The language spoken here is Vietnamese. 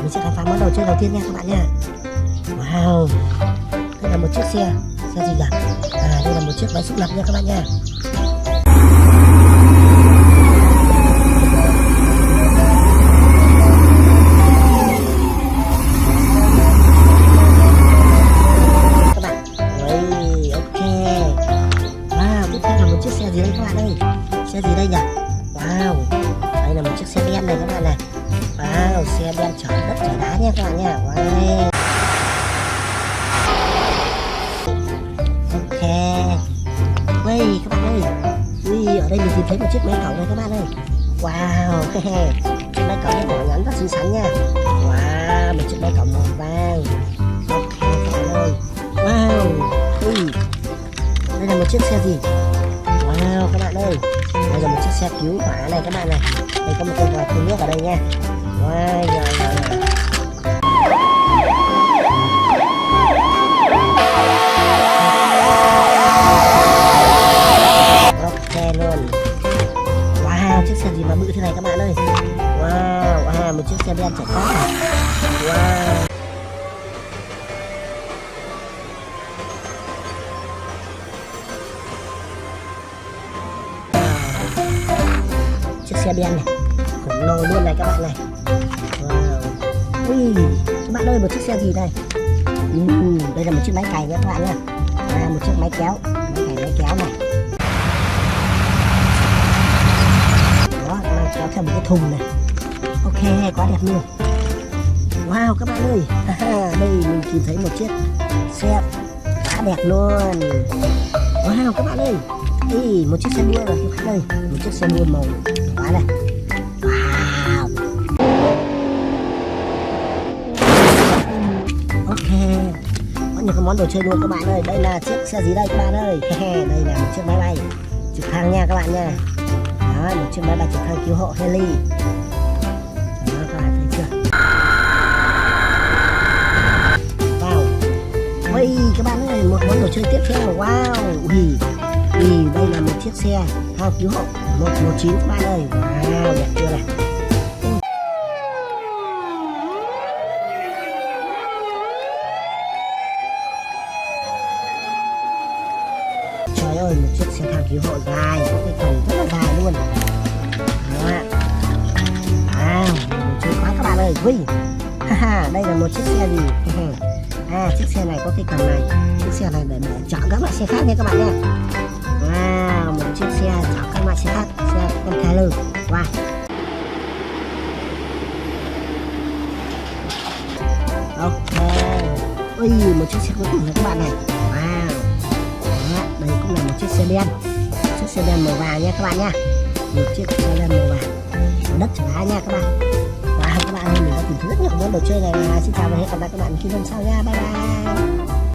Mình sẽ khám phá món đồ chơi đầu tiên nha các bạn nha. Wow, đây là một chiếc xe gì nhỉ? Đây là một chiếc máy xúc lập nha các bạn nha. Các bạn, ok. Wow, tiếp theo là một chiếc xe gì đây các bạn ơi? Xe gì đây nhỉ? Wow, đây là một chiếc xe ben này các bạn này. Wow, xe ben chở đất chở đá nha các bạn nha. Wow. Ok. Ui các bạn ơi. Ui, ở đây mình tìm thấy một chiếc máy cẩu này các bạn ơi. Wow. Chiếc máy cẩu nhỏ nhắn rất xinh xắn nha. Wow, một chiếc máy cẩu màu vàng. Ok các bạn ơi. Wow. Ui, đây là một chiếc xe gì? Wow các bạn ơi, đây là một chiếc xe cứu hỏa này các bạn này. Đây có một con vòi phun nước ở đây nha. Wow, rồi. Ok luôn. Wow, chiếc xe gì mà bự thế này các bạn ơi. Wow, một chiếc xe ben chở cát này. Wow. Chiếc xe ben này khổng lồ luôn này các bạn này. Wow. Ui, các bạn ơi, một chiếc xe gì đây? Đây là một chiếc máy cày nha các bạn nha. Một chiếc máy kéo, máy kéo này. Đó, đang kéo theo một cái thùng này. Ok, quá đẹp luôn. Wow các bạn ơi, đây mình tìm thấy một chiếc xe quá đẹp luôn. Wow các bạn ơi, một chiếc xe đua rồi các bạn ơi, một chiếc xe đua màu quá này. Wow. Ok, có nhiều cái món đồ chơi đua các bạn ơi. Đây là chiếc xe gì đây các bạn ơi? Đây là một chiếc máy bay trực thăng nha các bạn nha. Đó, một chiếc máy bay trực thăng cứu hộ heli. Đó, các bạn thấy chưa? Wow. Ui các bạn ơi, một món đồ chơi tiếp theo. Wow. Đây là một chiếc xe thang cứu hộ 119 các bạn ơi. Wow, đẹp chưa này. Trời ơi, một chiếc xe thang cứu hộ dài, có cái cổng rất là dài luôn. Đó ạ. Wow, đồ chơi quá các bạn ơi. Ui, đây là một chiếc xe gì? Chiếc xe này có cái cầm này. Chiếc xe này để chở các loại xe khác nha các bạn nha. Wow, một chiếc xe chở các loại xe khác, xe container. Wow. Ok. Ui, một chiếc xe cuối cùng này các bạn này. Wow. Đó, đây cũng là một chiếc xe đen. Chiếc xe đen màu vàng nha các bạn nha. Một chiếc xe đen màu vàng. Đất chở đá nha các bạn. Wow các bạn ơi, mình đã tìm thấy rất nhiều món đồ chơi này. Xin chào và hẹn gặp lại các bạn khi lần sau nha. Bye bye.